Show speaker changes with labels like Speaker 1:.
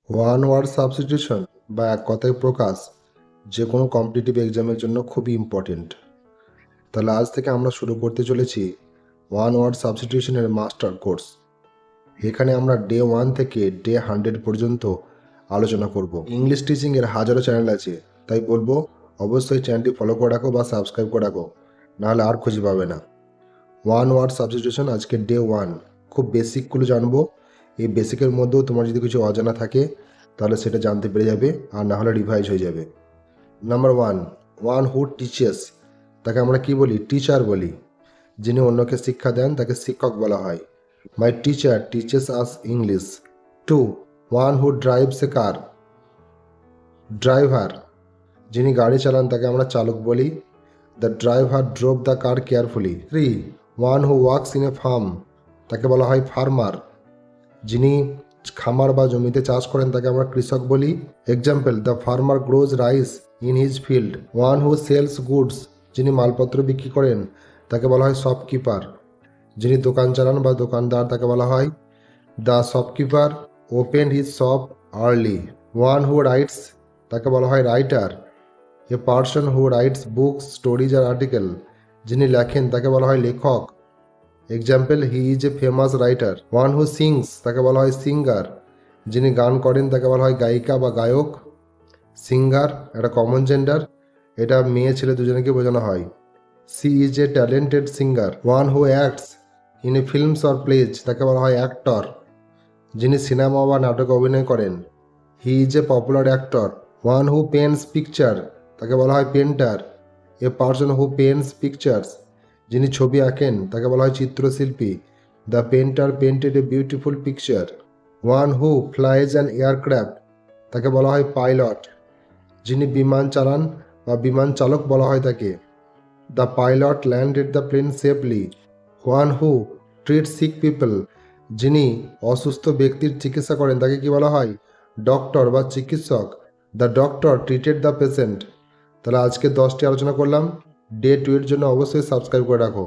Speaker 1: One word substitution বা এক কথায় প্রকাশ যে কোনো কম্পিটিটিভ এক্সামের জন্য খুবই ইম্পর্টেন্ট। তাহলে আজ থেকে আমরা শুরু করতে চলেছি ওয়ান ওয়ার্ড সাবস্টিটিউশনের মাস্টার কোর্স। এখানে আমরা ডে 1 থেকে ডে 100 পর্যন্ত আলোচনা করব। ইংলিশ টিচিংয়ের হাজারো চ্যানেল আছে, তাই বলবো অবশ্যই চ্যানেলটি ফলো করে রাখো বা সাবস্ক্রাইব করে রাখো, নাহলে আর খুঁজে পাবে না। ওয়ান ওয়ার্ড সাবস্টিটিউশন আজকে ডে 1, খুব বেসিকগুলো জানবো। এই বেসিকের মধ্যেও তোমার যদি কিছু অজানা থাকে তাহলে সেটা জানতে পেরে যাবে, আর না হলে রিভাইজ হয়ে যাবে। নাম্বার 1, ওয়ান হু টিচেস, তাকে আমরা কি বলি? টিচার বলি। যিনি অন্যকে শিক্ষা দেন তাকে শিক্ষক বলা হয়। My teacher teaches us English. 2, one who drives A car, driver. যিনি গাড়ি চালান তাকে আমরা চালক বলি। The driver drove the car carefully. 3, one who works in a farm, তাকে বলা হয় ফার্মার। যিনি খামার বা জমিতে চাষ করেন তাকে আমরা কৃষক বলি। Example, the farmer grows rice in his field. One who sales goods, যিনি মালপত্র বিক্রি করেন তাকে বলা হয় শপকিপার। যিনি দোকান চালান বা দোকানদার তাকে বলা হয় the shopkeeper opened his shop early. One who writes, তাকে বলা হয় writer. A person who writes books stories আর আর্টিকেল, যিনি লেখেন তাকে বলা হয় লেখক। Example, he is a famous writer. One who sings, তাকে বলা হয় সিঙ্গার। যিনি গান করেন তাকে বলা হয় গায়িকা বা গায়ক। সিঙ্গার একটা কমন জেন্ডার, এটা মেয়ে ছেলে দুজনকে বোঝানো হয়। She is a talented singer. One who acts in a films or plays, তাকে বলা হয় অ্যাক্টর। যিনি সিনেমা বা নাটকে অভিনয় করেন। হি is a popular actor. One who paints picture, তাকে বলা হয় পেন্টার। এ পার্সন হু পেন্টস পিকচার্স, যিনি ছবি আঁকেন তাকে বলা হয় চিত্রশিল্পী। The painter painted a beautiful picture. One who flies an aircraft, তাকে বলা হয় পাইলট। যিনি বিমান চালান বা বিমান চালক বলা হয় তাকে। The pilot landed the plane safely. One who treat sick people, যিনি অসুস্থ ব্যক্তির চিকিৎসা করেন তাকে কি বলা হয়? ডক্টর বা চিকিৎসক। The doctor treated the patient. তাহলে আজকে 10টি আলোচনা করলাম। ডে 2 এর জন্য অবশ্যই সাবস্ক্রাইব করে রাখো।